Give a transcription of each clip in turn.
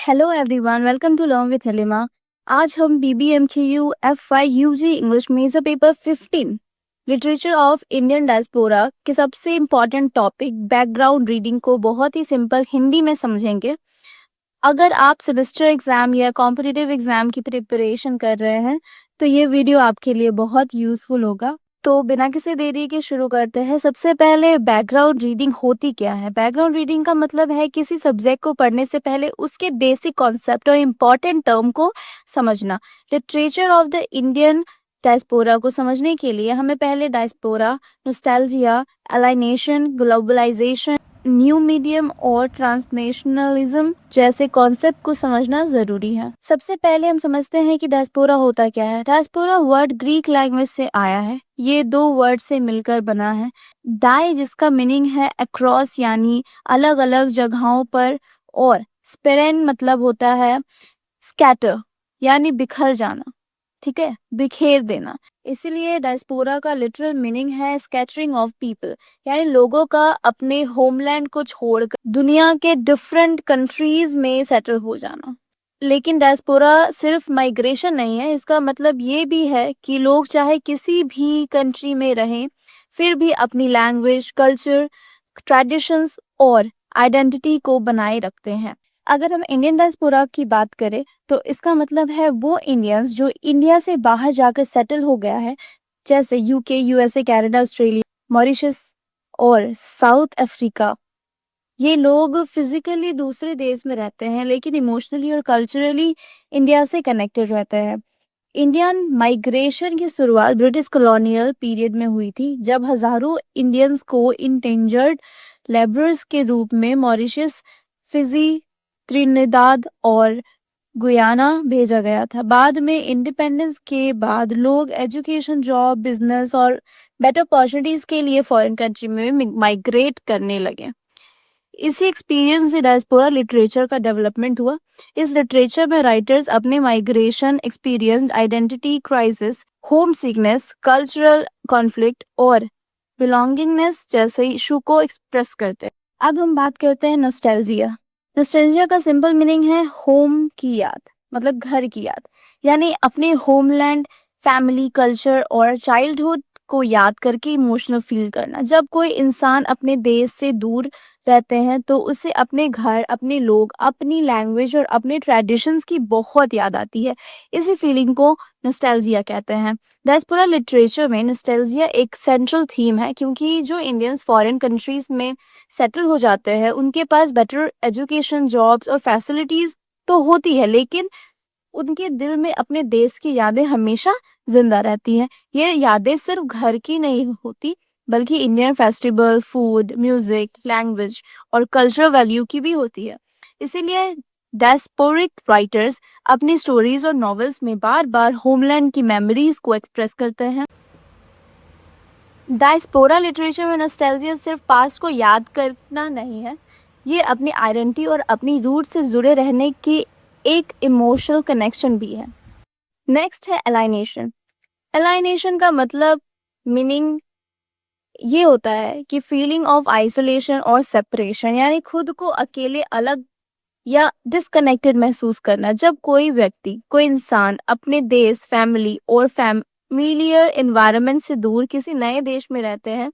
Hello everyone, welcome to learn with Halima. आज हम BBMKU F5 UG English major paper 15 literature of Indian diaspora के सबसे important topic background reading को बहुत ही simple Hindi में समझेंगे। अगर आप सेमेस्टर एग्जाम या कॉम्पिटिटिव एग्जाम की प्रिपरेशन कर रहे हैं तो ये वीडियो आपके लिए बहुत यूजफुल होगा। तो बिना किसी देरी के शुरू करते हैं। सबसे पहले बैकग्राउंड रीडिंग होती क्या है। बैकग्राउंड रीडिंग का मतलब है किसी सब्जेक्ट को पढ़ने से पहले उसके बेसिक कॉन्सेप्ट और इम्पॉर्टेंट टर्म को समझना। Literature of the Indian diaspora को समझने के लिए हमें पहले diaspora, nostalgia, alienation, globalisation, new medium और ट्रांसनेशनलिज्म जैसे कॉन्सेप्ट को समझना जरूरी है। सबसे पहले हम समझते हैं कि डायस्पोरा होता क्या है। डायस्पोरा वर्ड ग्रीक लैंग्वेज से आया है। ये दो वर्ड से मिलकर बना है। डाई जिसका मीनिंग है अक्रॉस यानी अलग अलग जगहों पर, और स्पेरेन मतलब होता है स्कैटर यानी बिखर जाना, ठीक है, बिखेर देना। इसीलिए डायस्पोरा का लिटरल मीनिंग है स्कैटरिंग ऑफ पीपल, यानी लोगों का अपने होमलैंड को छोड़कर दुनिया के डिफरेंट कंट्रीज में सेटल हो जाना। लेकिन डायस्पोरा सिर्फ माइग्रेशन नहीं है। इसका मतलब ये भी है कि लोग चाहे किसी भी कंट्री में रहें फिर भी अपनी लैंग्वेज, कल्चर, ट्रेडिशंस और आइडेंटिटी को बनाए रखते हैं। अगर हम इंडियन डायस्पोरा की बात करें तो इसका मतलब है वो इंडियंस जो इंडिया से बाहर जाकर सेटल हो गया है, जैसे UK, USA, Canada, Australia, Mauritius और साउथ अफ्रीका। ये लोग फिजिकली दूसरे देश में रहते हैं लेकिन इमोशनली और कल्चरली इंडिया से कनेक्टेड रहते हैं। इंडियन माइग्रेशन की शुरुआत ब्रिटिश कॉलोनियल पीरियड में हुई थी, जब हजारों इंडियंस को इंडेंजर्ड लेबरर्स के रूप में मॉरिशस, फिजी, त्रिनिदाद और गुयाना भेजा गया था। बाद में इंडिपेंडेंस के बाद लोग एजुकेशन, जॉब, बिजनेस और बेटर अपॉर्चुनिटीज के लिए फॉरेन कंट्री में माइग्रेट करने लगे। इसी एक्सपीरियंस से डायस्पोरा लिटरेचर का डेवलपमेंट हुआ। इस लिटरेचर में राइटर्स अपने migration experience, identity crisis, home sickness, cultural conflict और बिलोंगिंगनेस जैसे इशू को एक्सप्रेस करते हैं। अब हम बात करते हैं नॉस्टैल्जिया। नॉस्टैल्जिया का सिंपल मीनिंग है होम की याद, मतलब घर की याद, यानी अपने होमलैंड, फैमिली, कल्चर और चाइल्डहुड को याद करके इमोशनल फील करना। जब कोई इंसान अपने देश से दूर रहते हैं तो उसे अपने घर, अपने लोग, अपनी लैंग्वेज और अपने ट्रेडिशंस की बहुत याद आती है। इसी फीलिंग को नॉस्टैल्जिया कहते हैं। डायस्पोरा लिटरेचर में नॉस्टैल्जिया एक सेंट्रल थीम है, क्योंकि जो इंडियंस फॉरेन कंट्रीज में सेटल हो जाते हैं उनके पास बेटर एजुकेशन, जॉब्स और फैसिलिटीज तो होती है, लेकिन उनके दिल में अपने देश की यादें हमेशा जिंदा रहती हैं। ये यादें सिर्फ घर की नहीं होती बल्कि Indian festival, food, music, language और कल्चरल वैल्यू की भी होती है। इसीलिए डायस्पोरिक राइटर्स अपनी स्टोरीज और नॉवेल्स में बार बार होमलैंड की मेमोरीज को एक्सप्रेस करते हैं। डायस्पोरा लिटरेचर में नॉस्टैल्जिया सिर्फ पास्ट को याद करना नहीं है, ये अपनी आइडेंटिटी और अपनी रूट से जुड़े रहने की एक इमोशनल कनेक्शन भी है। नेक्स्ट है एलाइनेशन। एलाइनेशन का मतलब, मीनिंग ये होता है कि फीलिंग ऑफ आइसोलेशन और सेपरेशन, यानी खुद को अकेले, अलग या डिस्कनेक्टेड महसूस करना। जब कोई व्यक्ति, कोई इंसान अपने देश, फैमिली और फैमिलियर एनवायरनमेंट से दूर किसी नए देश में रहते हैं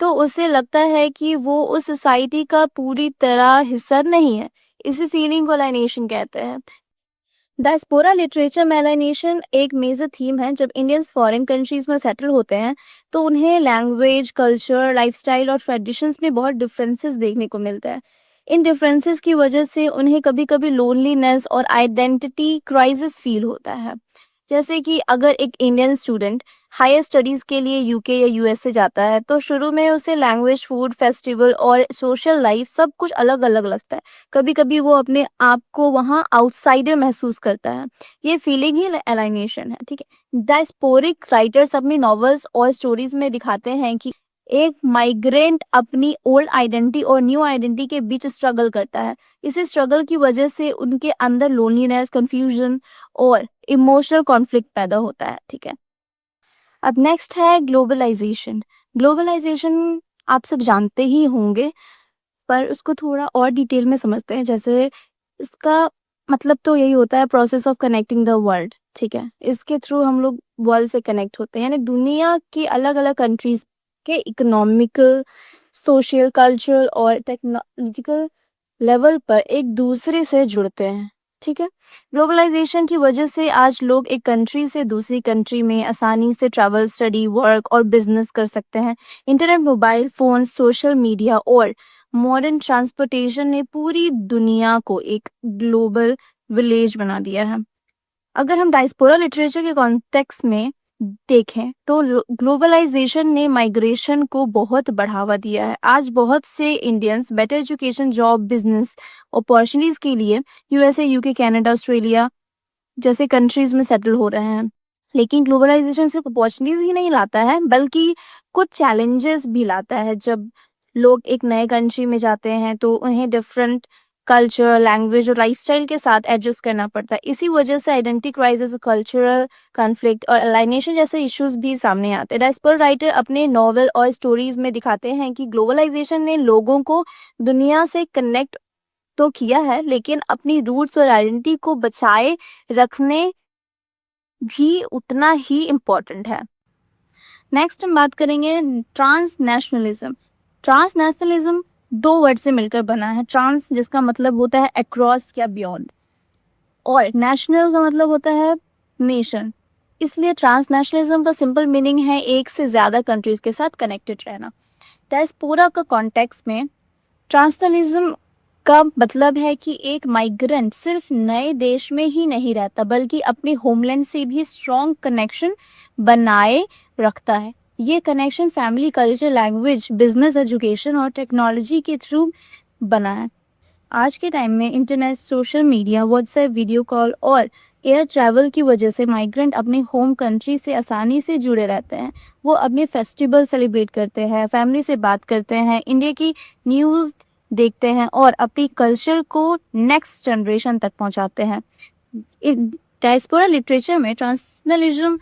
तो उसे लगता है कि वो उस सोसाइटी का पूरी तरह हिस्सा नहीं है। इसी फीलिंग को एलाइनेशन कहते हैं। डायस्पोरा लिटरेचर में एलाइनेशन एक मेजर थीम है। जब इंडियंस फॉरेन कंट्रीज में सेटल होते हैं तो उन्हें लैंग्वेज, कल्चर, लाइफस्टाइल और ट्रेडिशंस में बहुत डिफरेंसेस देखने को मिलता है। इन डिफरेंसेस की वजह से उन्हें कभी कभी लोनलीनेस और आइडेंटिटी क्राइसिस फील होता है। जैसे कि अगर एक इंडियन स्टूडेंट हायर स्टडीज के लिए यूके या यूएसए जाता है तो शुरू में उसे लैंग्वेज, फूड, फेस्टिवल और सोशल लाइफ सब कुछ अलग अलग लगता है। कभी कभी वो अपने आप को वहाँ आउटसाइडर महसूस करता है। ये फीलिंग ही एलाइनेशन है, ठीक है। डायस्पोरिक राइटर्स अपनी नॉवेल्स और स्टोरीज में दिखाते हैं कि एक माइग्रेंट अपनी ओल्ड आइडेंटिटी और न्यू आइडेंटिटी के बीच स्ट्रगल करता है। इसी स्ट्रगल की वजह से उनके अंदर लोनलीनेस, कंफ्यूजन और इमोशनल कॉन्फ्लिक्ट पैदा होता है, ठीक है। अब नेक्स्ट है ग्लोबलाइजेशन। ग्लोबलाइजेशन आप सब जानते ही होंगे, पर उसको थोड़ा और डिटेल में समझते हैं। जैसे इसका मतलब तो यही होता है process of connecting the world, ठीक है। इसके थ्रू हम लोग वर्ल्ड से कनेक्ट होते हैं, यानी दुनिया के अलग अलग कंट्रीज के इकोनॉमिकल, सोशल, कल्चरल और टेक्नोलॉजिकल लेवल पर एक दूसरे से जुड़ते हैं, ठीक है। ग्लोबलाइजेशन की वजह से आज लोग एक कंट्री से दूसरी कंट्री में आसानी से ट्रैवल, स्टडी, वर्क और बिजनेस कर सकते हैं। Internet, mobile phone, social media और मॉडर्न ट्रांसपोर्टेशन ने पूरी दुनिया को एक ग्लोबल विलेज बना दिया है। अगर हम डायस्पोरा लिटरेचर के कॉन्टेक्स्ट में देखें तो ग्लोबलाइजेशन ने माइग्रेशन को बहुत बढ़ावा दिया है। आज बहुत से Indians better education, job, business opportunities के लिए यूएसए, यूके, कनाडा, ऑस्ट्रेलिया जैसे कंट्रीज में सेटल हो रहे हैं। लेकिन ग्लोबलाइजेशन सिर्फ अपॉर्चुनिटीज ही नहीं लाता है, बल्कि कुछ चैलेंजेस भी लाता है। जब लोग एक नए कंट्री में जाते हैं तो उन्हें डिफरेंट कल्चर, लैंग्वेज और लाइफस्टाइल के साथ एडजस्ट करना पड़ता है। इसी वजह से आइडेंटिटी क्राइसिस, कल्चरल कॉन्फ्लिक्ट और अलाइनेशन जैसे इश्यूज भी सामने आते हैं। डायस्पोरा राइटर अपने नॉवेल और स्टोरीज में दिखाते हैं कि ग्लोबलाइजेशन ने लोगों को दुनिया से कनेक्ट तो किया है, लेकिन अपनी रूट्स और आइडेंटिटी को बचाए रखने भी उतना ही इम्पोर्टेंट है। नेक्स्ट हम बात करेंगे ट्रांसनेशनलिज्म। ट्रांसनेशनलिज्म दो वर्ड से मिलकर बना है। ट्रांस जिसका मतलब होता है अक्रॉस या बियॉन्ड, और नेशनल का मतलब होता है नेशन। इसलिए ट्रांसनेशनलिज्म का सिंपल मीनिंग है एक से ज़्यादा कंट्रीज के साथ कनेक्टेड रहना। डायस्पोरा का कॉन्टेक्स्ट में ट्रांसनेशनलिज्म का मतलब है कि एक माइग्रेंट सिर्फ नए देश में ही नहीं रहता, बल्कि अपने होमलैंड से भी स्ट्रॉन्ग कनेक्शन बनाए रखता है। ये connection family, culture, language, business, education और टेक्नोलॉजी के थ्रू बना है। आज के टाइम में internet, social media, WhatsApp, video call और एयर ट्रैवल की वजह से माइग्रेंट अपने होम कंट्री से आसानी से जुड़े रहते हैं। वो अपने फेस्टिवल सेलिब्रेट करते हैं, फैमिली से बात करते हैं, इंडिया की न्यूज़ देखते हैं और अपनी कल्चर को नेक्स्ट जनरेशन तक पहुंचाते हैं। डायस्पोरा लिटरेचर में ट्रांसनेशनलिज्म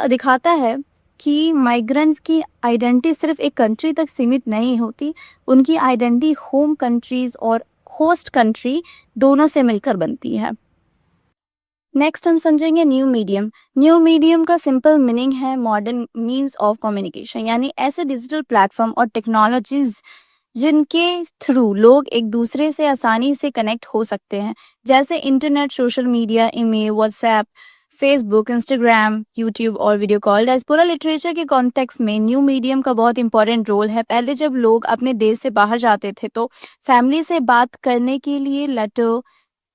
दिखाता है कि माइग्रेंट्स की आइडेंटिटी सिर्फ एक कंट्री तक सीमित नहीं होती, उनकी आइडेंटिटी होम कंट्रीज और होस्ट कंट्री दोनों से मिलकर बनती है। नेक्स्ट हम समझेंगे न्यू मीडियम। न्यू मीडियम का सिंपल मीनिंग है मॉडर्न मीन्स ऑफ कम्युनिकेशन, यानी ऐसे डिजिटल प्लेटफॉर्म और टेक्नोलॉजीज जिनके थ्रू लोग एक दूसरे से आसानी से कनेक्ट हो सकते हैं, जैसे internet, social media, email, WhatsApp, Facebook, Instagram, YouTube और वीडियो कॉल। डायस्पोरा लिटरेचर के कॉन्टेक्स्ट में न्यू मीडियम का बहुत इंपॉर्टेंट रोल है। पहले जब लोग अपने देश से बाहर जाते थे तो फैमिली से बात करने के लिए लेटर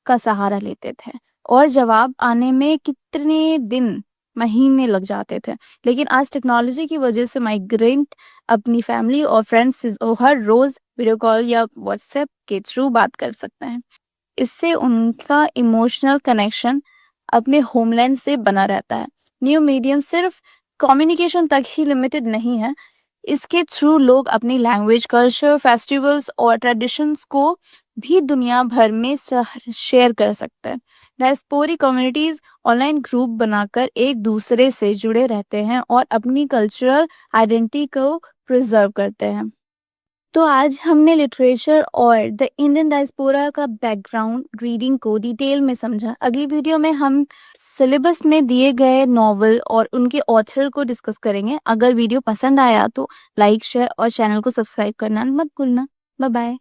का सहारा लेते थे और जवाब आने में कितने दिन, महीने लग जाते थे। लेकिन आज टेक्नोलॉजी की वजह से माइग्रेंट अपनी फैमिली और फ्रेंड्स से हर रोज वीडियो कॉल या व्हाट्सएप के थ्रू बात कर सकते हैं। इससे उनका इमोशनल कनेक्शन अपने होमलैंड से बना रहता है। न्यू मीडियम सिर्फ कम्युनिकेशन तक ही लिमिटेड नहीं है, इसके थ्रू लोग अपनी लैंग्वेज, कल्चर, फेस्टिवल्स और ट्रेडिशंस को भी दुनिया भर में शेयर कर सकते हैं। डायस्पोरी कम्युनिटीज ऑनलाइन ग्रुप बनाकर एक दूसरे से जुड़े रहते हैं और अपनी कल्चरल आइडेंटिटी को प्रिजर्व करते हैं। तो आज हमने लिटरेचर और द इंडियन डायस्पोरा का बैकग्राउंड रीडिंग को डिटेल में समझा। अगली वीडियो में हम सिलेबस में दिए गए नॉवल और उनके ऑथर को डिस्कस करेंगे। अगर वीडियो पसंद आया तो लाइक, शेयर और चैनल को सब्सक्राइब करना मत भूलना। Bye bye.